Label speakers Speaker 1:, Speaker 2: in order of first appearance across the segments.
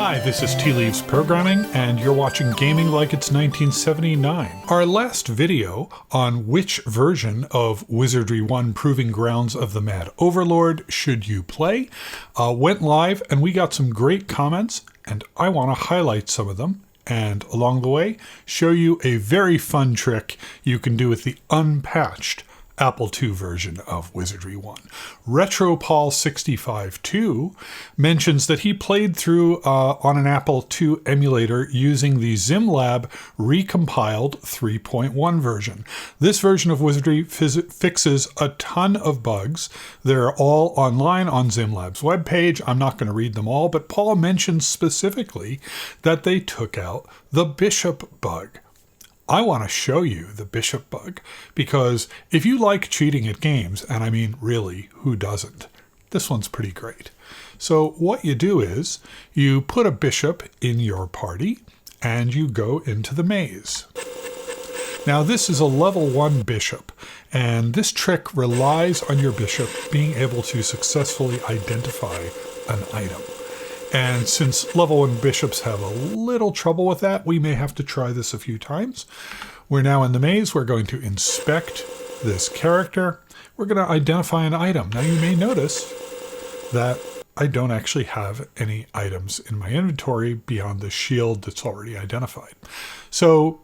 Speaker 1: Hi, this is Tea Leaves Programming, and you're watching Gaming Like It's 1979. Our last video on which version of Wizardry 1 Proving Grounds of the Mad Overlord should you play went live, and we got some great comments, and I want to highlight some of them, and along the way, show you a very fun trick you can do with the unpatched Apple II version of Wizardry 1. RetroPaul652 mentions that he played through on an Apple II emulator using the ZimLab recompiled 3.1 version. This version of Wizardry fixes a ton of bugs. They're all online on ZimLab's webpage. I'm not going to read them all, but Paul mentions specifically that they took out the bishop bug. I want to show you the bishop bug because if you like cheating at games, and I mean really, who doesn't? This one's pretty great. So what you do is you put a bishop in your party and you go into the maze. Now this is a level 1 bishop, and this trick relies on your bishop being able to successfully identify an item. And since level 1 bishops have a little trouble with that, we may have to try this a few times. We're now in the maze. We're going to inspect this character. We're going to identify an item. Now you may notice that I don't actually have any items in my inventory beyond the shield that's already identified. So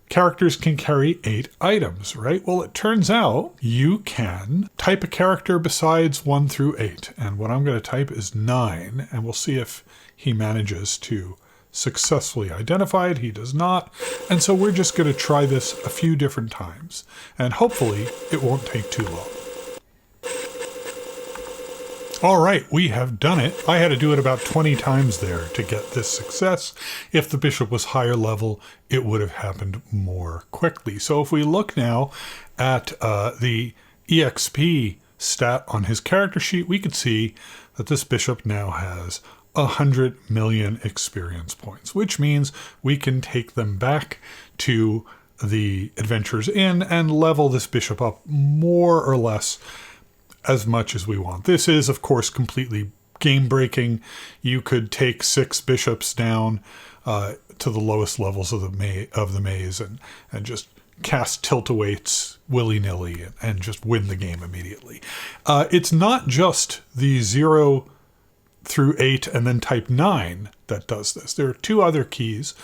Speaker 1: characters can carry 8 items, right? Well, it turns out you can type a character besides 1 through 8. And what I'm going to type is 9. And we'll see if he manages to successfully identify it. He does not. And so we're just going to try this a few different times. And hopefully it won't take too long. All right, we have done it. I had to do it about 20 times there to get this success. If the bishop was higher level, it would have happened more quickly. So if we look now at the EXP stat on his character sheet, we can see that this bishop now has 100 million experience points, which means we can take them back to the Adventurers Inn and level this bishop up more or less as much as we want. This is, of course, completely game-breaking. You could take 6 bishops down to the lowest levels of the maze and just cast tilt-awaits willy-nilly and just win the game immediately. It's not just the 0 through 8 and then type 9 that does this. There are 2 other keys.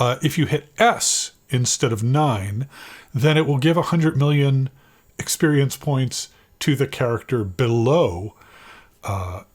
Speaker 1: If you hit S instead of 9, then it will give 100 million experience points to the character below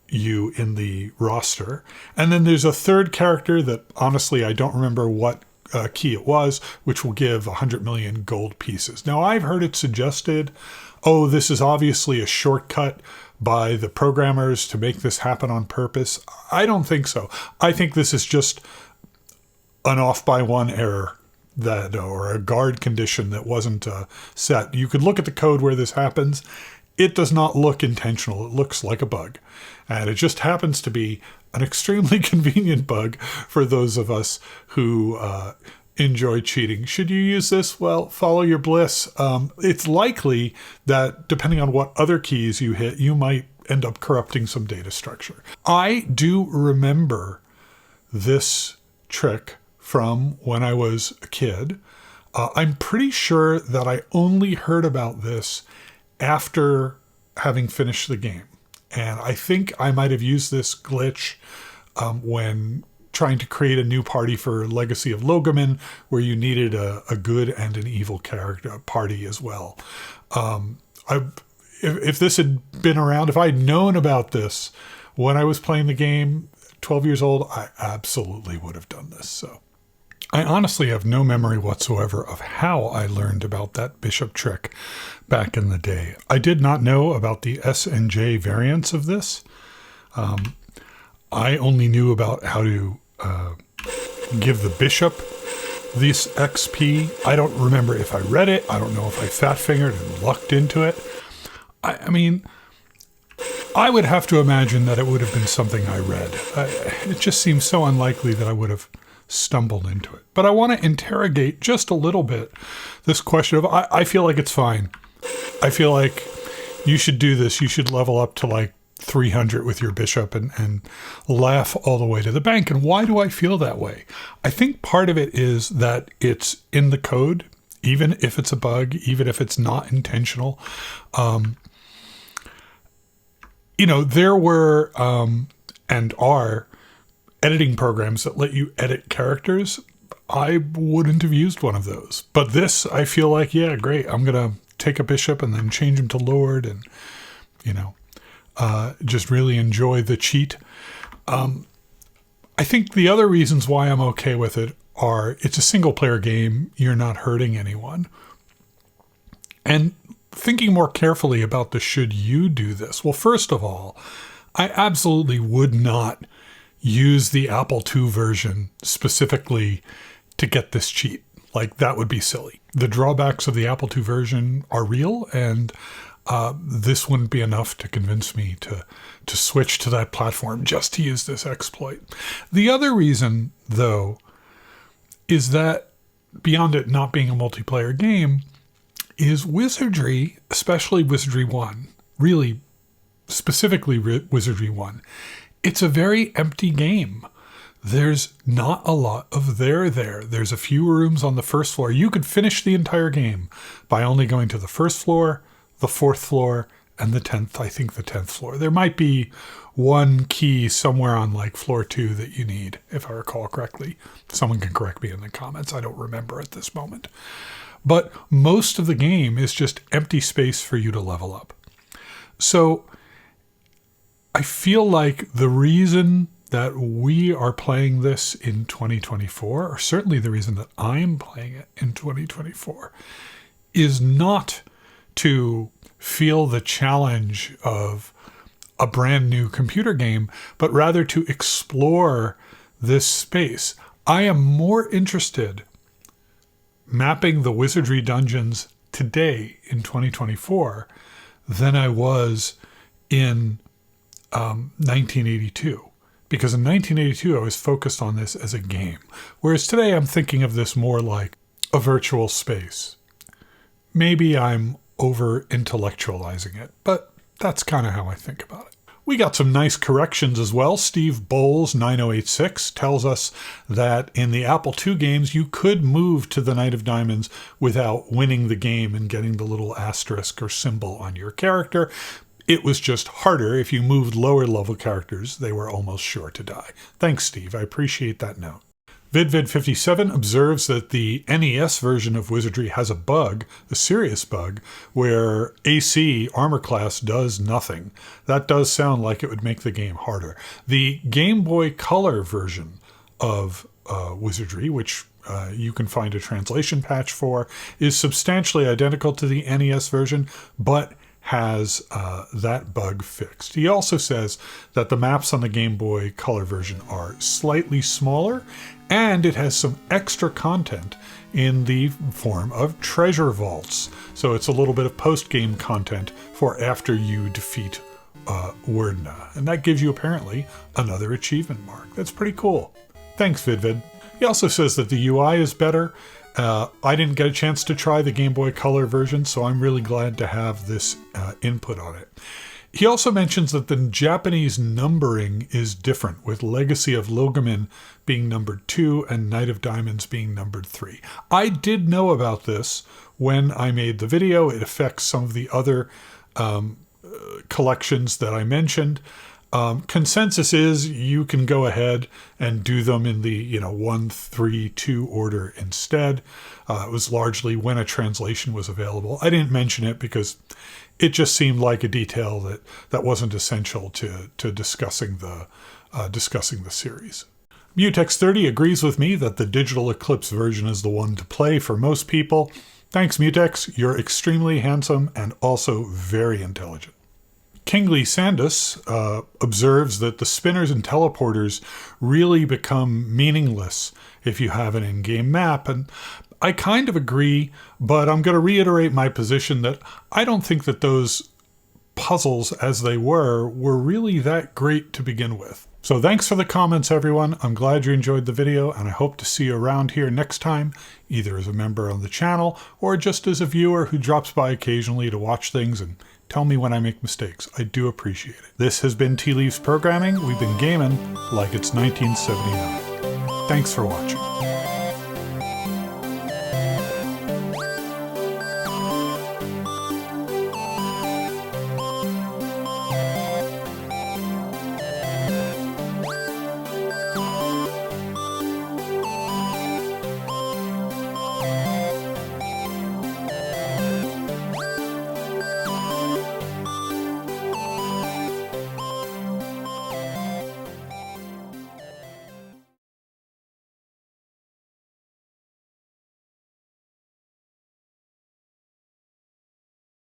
Speaker 1: you in the roster. And then there's a third character that honestly I don't remember what key it was, which will give 100 million gold pieces. Now I've heard it suggested, oh, this is obviously a shortcut by the programmers to make this happen on purpose. I don't think so. I think this is just an off by 1 error or a guard condition that wasn't set. You could look at the code where this happens. It does not look intentional. It looks like a bug. And it just happens to be an extremely convenient bug for those of us who enjoy cheating. Should you use this? Well, follow your bliss. It's likely that depending on what other keys you hit, you might end up corrupting some data structure. I do remember this trick from when I was a kid. I'm pretty sure that I only heard about this after having finished the game. And I think I might have used this glitch when trying to create a new party for Legacy of Logoman, where you needed a good and an evil character party as well. If this had been around, if I'd known about this when I was playing the game, 12 years old, I absolutely would have done this. So I honestly have no memory whatsoever of how I learned about that bishop trick back in the day. I did not know about the S and J variants of this. I only knew about how to give the bishop this XP. I don't remember if I read it. I don't know if I fat-fingered and lucked into it. I mean, I would have to imagine that it would have been something I read. It just seems so unlikely that I would have stumbled into it. But I want to interrogate just a little bit this question of, I feel like it's fine. I feel like you should do this. You should level up to like 300 with your bishop and laugh all the way to the bank. And why do I feel that way? I think part of it is that it's in the code, even if it's a bug, even if it's not intentional. There were and are editing programs that let you edit characters. I wouldn't have used one of those. But this, I feel like, yeah, great. I'm going to take a bishop and then change him to lord and, just really enjoy the cheat. I think the other reasons why I'm okay with it are it's a single player game. You're not hurting anyone. And thinking more carefully about the should you do this? Well, first of all, I absolutely would not use the Apple II version specifically to get this cheat. Like, that would be silly. The drawbacks of the Apple II version are real, and this wouldn't be enough to convince me to switch to that platform just to use this exploit. The other reason, though, is that beyond it not being a multiplayer game, is Wizardry, especially Wizardry 1, really specifically Wizardry 1, it's a very empty game. There's not a lot of there. There's a few rooms on the first floor. You could finish the entire game by only going to the first floor, the fourth floor, and the 10th floor. There might be one key somewhere on like floor 2 that you need, if I recall correctly. Someone can correct me in the comments. I don't remember at this moment. But most of the game is just empty space for you to level up. So I feel like the reason that we are playing this in 2024, or certainly the reason that I'm playing it in 2024, is not to feel the challenge of a brand new computer game, but rather to explore this space. I am more interested mapping the Wizardry dungeons today in 2024 than I was in 1982. Because in 1982, I was focused on this as a game. Whereas today, I'm thinking of this more like a virtual space. Maybe I'm over-intellectualizing it, but that's kind of how I think about it. We got some nice corrections as well. Steve Bowles 9086 tells us that in the Apple II games, you could move to the Knight of Diamonds without winning the game and getting the little asterisk or symbol on your character. It was just harder. If you moved lower level characters, they were almost sure to die. Thanks, Steve. I appreciate that note. VidVid57 observes that the NES version of Wizardry has a bug, a serious bug, where AC armor class does nothing. That does sound like it would make the game harder. The Game Boy Color version of Wizardry, which you can find a translation patch for, is substantially identical to the NES version, but has that bug fixed. He also says that the maps on the Game Boy Color version are slightly smaller, and it has some extra content in the form of treasure vaults. So it's a little bit of post-game content for after you defeat Wordna. And that gives you apparently another achievement mark. That's pretty cool. Thanks, VidVid. He also says that the UI is better. I didn't get a chance to try the Game Boy Color version, so I'm really glad to have this input on it. He also mentions that the Japanese numbering is different, with Legacy of Logamin being numbered 2 and Knight of Diamonds being numbered 3. I did know about this when I made the video. It affects some of the other collections that I mentioned. Consensus is you can go ahead and do them in the 1, 3, 2 order instead. It was largely when a translation was available. I didn't mention it because it just seemed like a detail that wasn't essential to discussing the series. Mutex30 agrees with me that the Digital Eclipse version is the one to play for most people. Thanks, Mutex. You're extremely handsome and also very intelligent. Kingsley Sandus observes that the spinners and teleporters really become meaningless if you have an in-game map, and I kind of agree, but I'm going to reiterate my position that I don't think that those puzzles as they were really that great to begin with. So thanks for the comments, everyone. I'm glad you enjoyed the video, and I hope to see you around here next time, either as a member of the channel or just as a viewer who drops by occasionally to watch things and tell me when I make mistakes. I do appreciate it. This has been Tea Leaves Programming. We've been gaming like it's 1979. Thanks for watching.